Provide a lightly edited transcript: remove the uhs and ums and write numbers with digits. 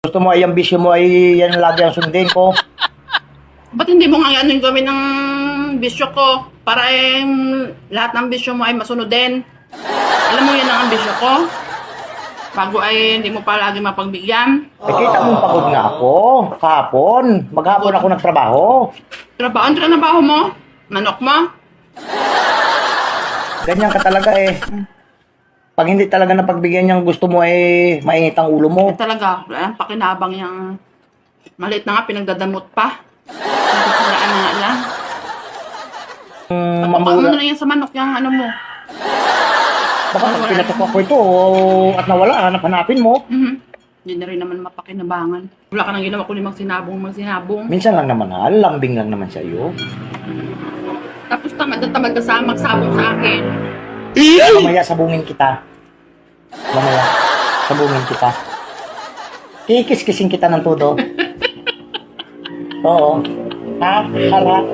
Gusto mo ay ang bisyo mo ay yan lagi ang sundin ko. Ba't hindi mo nga ano yung gawin ng bisyo ko? Para lahat ng bisyo mo ay masunod din. Alam mo yan ang bisyo ko? Bago ay hindi mo pa lagi mapagbigyan. Nakita mo pagod nga ako. Kahapon. Maghapon ako nagtrabaho. Trabaho, ang trabaho mo? Manok mo? Ganyan ka talaga eh. Pag hindi talaga napagbigyan niyang gusto mo eh, mainit ang ulo mo. Eh, talaga, wala nang pakinabang yung maliit na nga, pinagdadamot pa. Nagkakalaan na nga lang. Paano Mamura. na yan sa manok yung ano mo? Baka pag pinatok ako ito at nawala, hanap-hanapin mo. Hindi na rin naman mapakinabangan. Wala ka nang ginawa kundi magsinabong. Minsan lang naman lambing lang naman sa iyo. Tapos tamad na tamad ka sa magsabong sa akin. Mamaya sabungin kita. Mamaya sabungin kita. Kikis-kising kita ng todo. Oo. Ha? Hala.